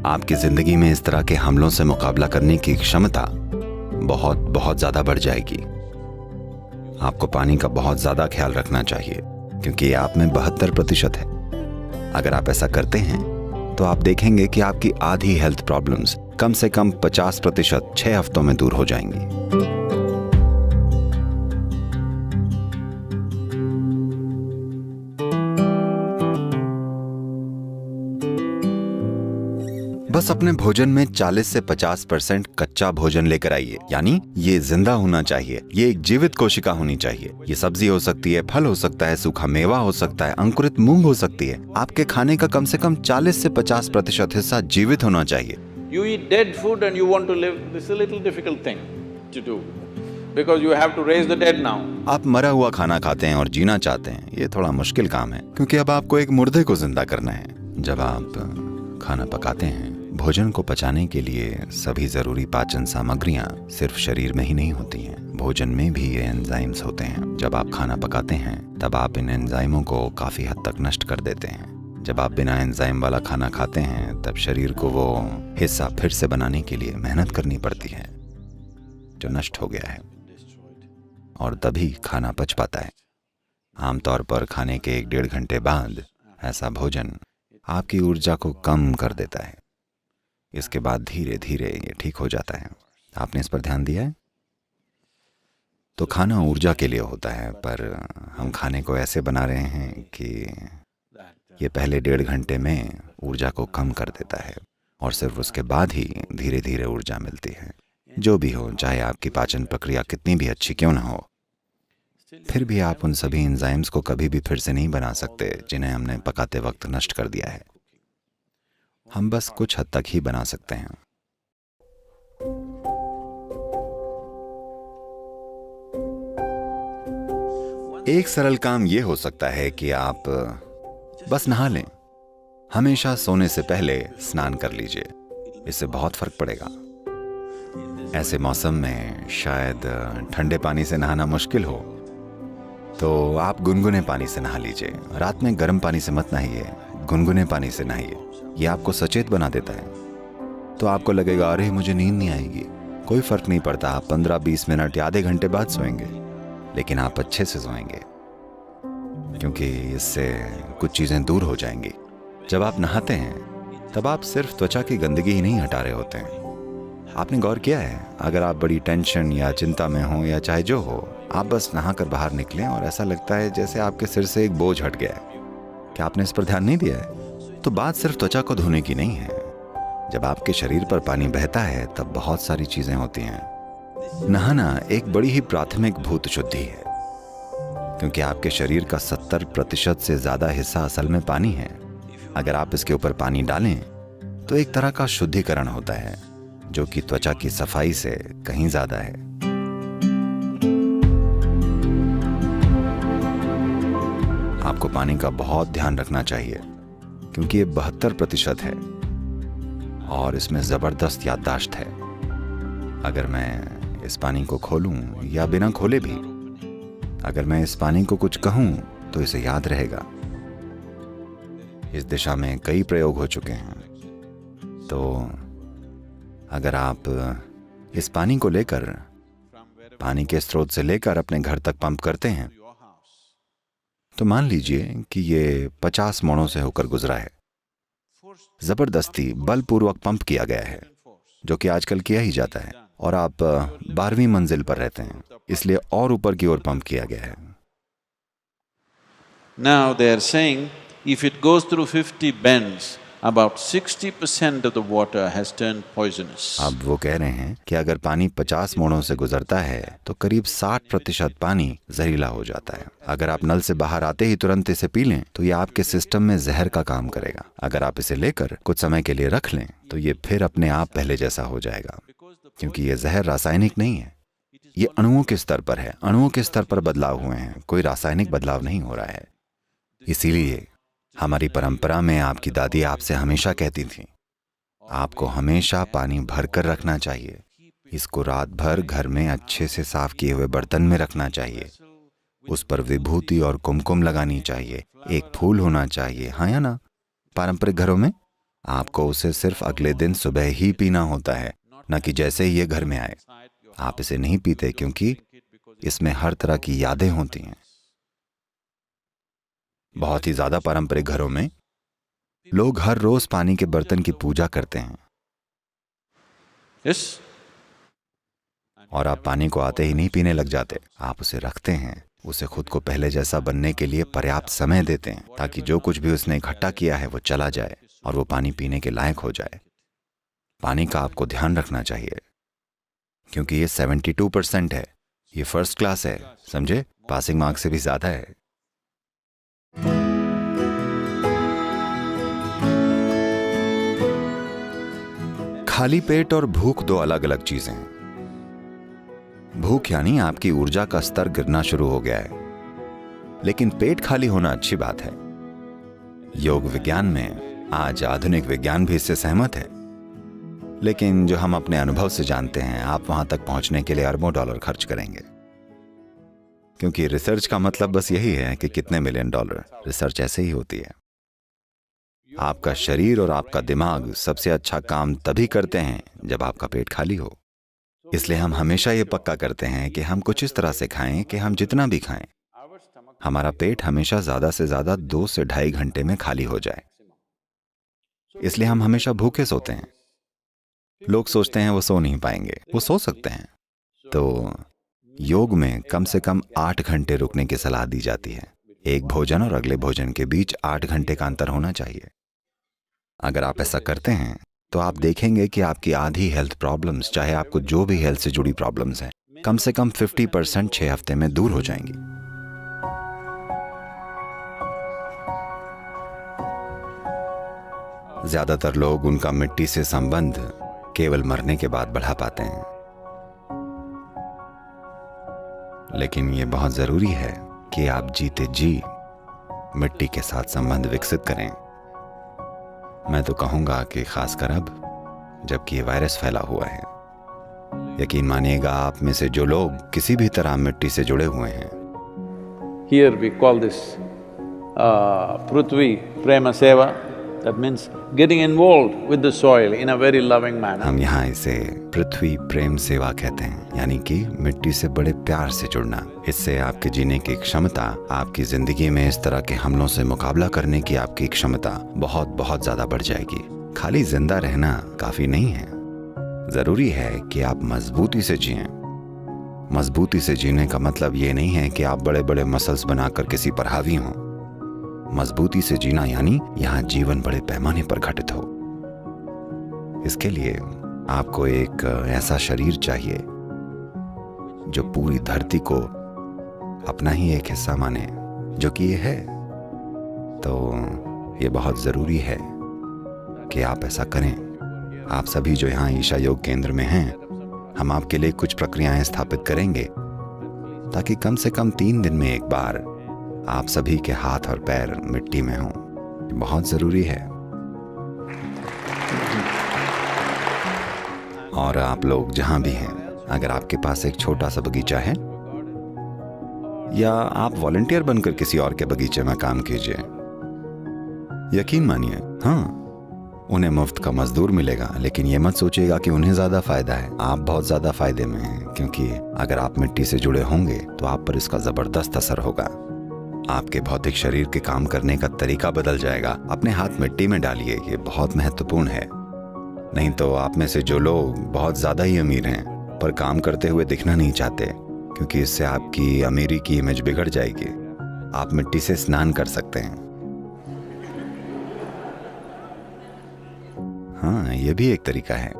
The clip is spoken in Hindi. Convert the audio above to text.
आपकी जिंदगी में इस तरह के हमलों से मुकाबला करने की क्षमता बहुत बहुत ज्यादा बढ़ जाएगी। आपको पानी का बहुत ज्यादा ख्याल रखना चाहिए क्योंकि ये आप में 72% है। अगर आप ऐसा करते हैं तो आप देखेंगे कि आपकी आधी हेल्थ प्रॉब्लम्स कम से कम 50% 6 हफ्तों में दूर हो जाएंगी। बस अपने भोजन में 40 से 50% कच्चा भोजन लेकर आइए, यानी ये जिंदा होना चाहिए, ये एक जीवित कोशिका होनी चाहिए। ये सब्जी हो सकती है, फल हो सकता है, सूखा मेवा हो सकता है, अंकुरित मूंग हो सकती है। आपके खाने का कम से कम 40 से 50% हिस्सा जीवित होना चाहिए। You eat dead food and you want to live, this is a little difficult thing to do, because you have to raise the dead now. आप मरा हुआ खाना खाते हैं और जीना चाहते हैं, ये थोड़ा मुश्किल काम है क्योंकि अब आपको एक मुर्दे को जिंदा करना है। जब आप खाना पकाते हैं, भोजन को पचाने के लिए सभी जरूरी पाचन सामग्रियां सिर्फ शरीर में ही नहीं होती हैं, भोजन में भी ये एंजाइम्स होते हैं। जब आप खाना पकाते हैं तब आप इन एंजाइमों को काफी हद तक नष्ट कर देते हैं। जब आप बिना एंजाइम वाला खाना खाते हैं तब शरीर को वो हिस्सा फिर से बनाने के लिए मेहनत करनी पड़ती है जो नष्ट हो गया है, और तभी खाना पच पाता है। आमतौर पर खाने के 1-1.5 घंटे बाद ऐसा भोजन आपकी ऊर्जा को कम कर देता है। इसके बाद धीरे धीरे ये ठीक हो जाता है। आपने इस पर ध्यान दिया है? तो खाना ऊर्जा के लिए होता है, पर हम खाने को ऐसे बना रहे हैं कि ये पहले 1.5 घंटे में ऊर्जा को कम कर देता है और सिर्फ उसके बाद ही धीरे धीरे ऊर्जा मिलती है। जो भी हो, चाहे आपकी पाचन प्रक्रिया कितनी भी अच्छी क्यों ना हो, फिर भी आप उन सभी एंजाइम्स को कभी भी फिर से नहीं बना सकते जिन्हें हमने पकाते वक्त नष्ट कर दिया है। हम बस कुछ हद तक ही बना सकते हैं। एक सरल काम ये हो सकता है कि आप बस नहा लें। हमेशा सोने से पहले स्नान कर लीजिए, इससे बहुत फर्क पड़ेगा। ऐसे मौसम में शायद ठंडे पानी से नहाना मुश्किल हो तो आप गुनगुने पानी से नहा लीजिए। रात में गर्म पानी से मत नहाइए, गुनगुने पानी से नहाइए। ये आपको सचेत बना देता है। तो आपको लगेगा अरे मुझे नींद नहीं आएगी। कोई फर्क नहीं पड़ता, आप 15-20 मिनट या आधे घंटे बाद सोएंगे, लेकिन आप अच्छे से सोएंगे क्योंकि इससे कुछ चीजें दूर हो जाएंगी। जब आप नहाते हैं तब आप सिर्फ त्वचा की गंदगी ही नहीं हटा रहे होते हैं। आपने गौर किया है, अगर आप बड़ी टेंशन या चिंता में हो या चाहे जो हो, आप बस नहाकर बाहर निकलें और ऐसा लगता है जैसे आपके सिर से एक बोझ हट गया है। क्या आपने इस पर ध्यान नहीं दिया है? तो बात सिर्फ त्वचा को धोने की नहीं है। जब आपके शरीर पर पानी बहता है तब बहुत सारी चीजें होती हैं। नहाना एक बड़ी ही प्राथमिक भूत शुद्धि है क्योंकि आपके शरीर का 70% से ज्यादा हिस्सा असल में पानी है। अगर आप इसके ऊपर पानी डालें तो एक तरह का शुद्धिकरण होता है जो कि त्वचा की सफाई से कहीं ज्यादा है। आपको पानी का बहुत ध्यान रखना चाहिए क्योंकि ये 72% है और इसमें जबरदस्त याददाश्त है। अगर मैं इस पानी को खोलूं या बिना खोले भी, अगर मैं इस पानी को कुछ कहूं तो इसे याद रहेगा। इस दिशा में कई प्रयोग हो चुके हैं। तो अगर आप इस पानी को लेकर, पानी के स्रोत से लेकर अपने घर तक पंप करते हैं, तो मान लीजिए कि ये 50 मोड़ों से होकर गुजरा है। जबरदस्ती बलपूर्वक पंप किया गया है, जो कि आजकल किया ही जाता है, और आप 12वीं मंजिल पर रहते हैं, इसलिए और ऊपर की ओर पंप किया गया है। Now they are saying if it goes through 50 bends, about 60% of the water has turned poisonous. अब वो कह रहे हैं कि अगर पानी 50 मोड़ों से गुजरता है तो करीब 60% पानी जहरीला हो जाता है। अगर आप नल से बाहर आते ही तुरंत इसे पी लें तो ये आपके सिस्टम में जहर का काम करेगा। अगर आप इसे लेकर कुछ समय के लिए रख लें तो ये फिर अपने आप पहले जैसा हो जाएगा, क्योंकि ये जहर रासायनिक नहीं है, ये अणुओं के स्तर पर है। अणुओं के स्तर पर बदलाव हुए हैं, कोई रासायनिक बदलाव नहीं हो रहा है। इसीलिए हमारी परंपरा में आपकी दादी आपसे हमेशा कहती थी, आपको हमेशा पानी भर कर रखना चाहिए। इसको रात भर घर में अच्छे से साफ किए हुए बर्तन में रखना चाहिए। उस पर विभूति और कुमकुम लगानी चाहिए। एक फूल होना चाहिए, हाँ या ना? पारंपरिक घरों में आपको उसे सिर्फ अगले दिन सुबह ही पीना होता है, न कि जैसे ही ये घर में आए। आप इसे नहीं पीते क्योंकि इसमें हर तरह की यादें होती हैं। बहुत ही ज्यादा पारंपरिक घरों में लोग हर रोज पानी के बर्तन की पूजा करते हैं। Yes? और आप पानी को आते ही नहीं पीने लग जाते। आप उसे रखते हैं, उसे खुद को पहले जैसा बनने के लिए पर्याप्त समय देते हैं, ताकि जो कुछ भी उसने इकट्ठा किया है वो चला जाए और वो पानी पीने के लायक हो जाए। पानी का आपको ध्यान रखना चाहिए, क्योंकि ये 72% है। ये फर्स्ट क्लास है, समझे? पासिंग मार्क्स से भी ज्यादा है। खाली पेट और भूख दो अलग अलग चीजें हैं। भूख यानी आपकी ऊर्जा का स्तर गिरना शुरू हो गया है, लेकिन पेट खाली होना अच्छी बात है। योग विज्ञान में आज आधुनिक विज्ञान भी इससे सहमत है, लेकिन जो हम अपने अनुभव से जानते हैं, आप वहां तक पहुंचने के लिए अरबों डॉलर खर्च करेंगे, क्योंकि रिसर्च का मतलब बस यही है कि कितने मिलियन डॉलर। रिसर्च ऐसे ही होती है। आपका शरीर और आपका दिमाग सबसे अच्छा काम तभी करते हैं जब आपका पेट खाली हो। इसलिए हम हमेशा ये पक्का करते हैं कि हम कुछ इस तरह से खाएं कि हम जितना भी खाएं, हमारा पेट हमेशा ज्यादा से ज्यादा 2 से 2.5 घंटे में खाली हो जाए। इसलिए हम हमेशा भूखे सोते हैं। लोग सोचते हैं वो सो नहीं पाएंगे, वो सो सकते हैं। तो योग में कम से कम 8 घंटे रुकने की सलाह दी जाती है। एक भोजन और अगले भोजन के बीच 8 घंटे का अंतर होना चाहिए। अगर आप ऐसा करते हैं तो आप देखेंगे कि आपकी आधी हेल्थ प्रॉब्लम्स, चाहे आपको जो भी हेल्थ से जुड़ी प्रॉब्लम्स हैं, कम से कम 50% 6 हफ्ते में दूर हो जाएंगी। ज्यादातर लोग उनका मिट्टी से संबंध केवल मरने के बाद बढ़ा पाते हैं, लेकिन ये बहुत जरूरी है कि आप जीते जी मिट्टी के साथ संबंध विकसित करें। मैं तो कहूंगा कि खासकर अब जबकि ये वायरस फैला हुआ है। यकीन मानिएगा, आप में से जो लोग किसी भी तरह मिट्टी से जुड़े हुए हैं, Here we call this Prithvi Prema Seva. That means getting involved with the soil in a very loving manner. हम यहाँ इसे पृथ्वी प्रेम सेवा कहते हैं, यानी कि मिट्टी से बड़े प्यार से जुड़ना। इससे आपके जीने की क्षमता, आपकी जिंदगी में इस तरह के हमलों से मुकाबला करने की आपकी क्षमता बहुत बहुत ज्यादा बढ़ जाएगी। खाली जिंदा रहना काफी नहीं है, जरूरी है कि आप मजबूती से जिएं। मजबूती से जीने का मतलब ये नहीं है कि आप बड़े बड़े मसल्स बनाकर किसी पर हावी हों। मजबूती से जीना यानी यहाँ जीवन बड़े पैमाने पर घटित हो। इसके लिए आपको एक ऐसा शरीर चाहिए जो पूरी धरती को अपना ही एक हिस्सा माने, जो कि ये है। तो ये बहुत जरूरी है कि आप ऐसा करें। आप सभी जो यहाँ ईशा योग केंद्र में हैं, हम आपके लिए कुछ प्रक्रियाएं स्थापित करेंगे ताकि कम से कम 3 दिन में एक बार आप सभी के हाथ और पैर मिट्टी में हों। बहुत जरूरी है। और आप लोग जहां भी हैं, अगर आपके पास एक छोटा सा बगीचा है, या आप वॉलंटियर बनकर किसी और के बगीचे में काम कीजिए, यकीन मानिए, हाँ, उन्हें मुफ्त का मजदूर मिलेगा, लेकिन ये मत सोचिएगा कि उन्हें ज्यादा फायदा है। आप बहुत ज्यादा फायदे में हैं, क्योंकि अगर आप मिट्टी से जुड़े होंगे तो आप पर इसका जबरदस्त असर होगा। आपके भौतिक शरीर के काम करने का तरीका बदल जाएगा। अपने हाथ मिट्टी में डालिए, ये बहुत महत्वपूर्ण है। नहीं तो आप में से जो लोग बहुत ज्यादा ही अमीर हैं पर काम करते हुए दिखना नहीं चाहते, क्योंकि इससे आपकी अमीरी की इमेज बिगड़ जाएगी, आप मिट्टी से स्नान कर सकते हैं। हाँ, ये भी एक तरीका है।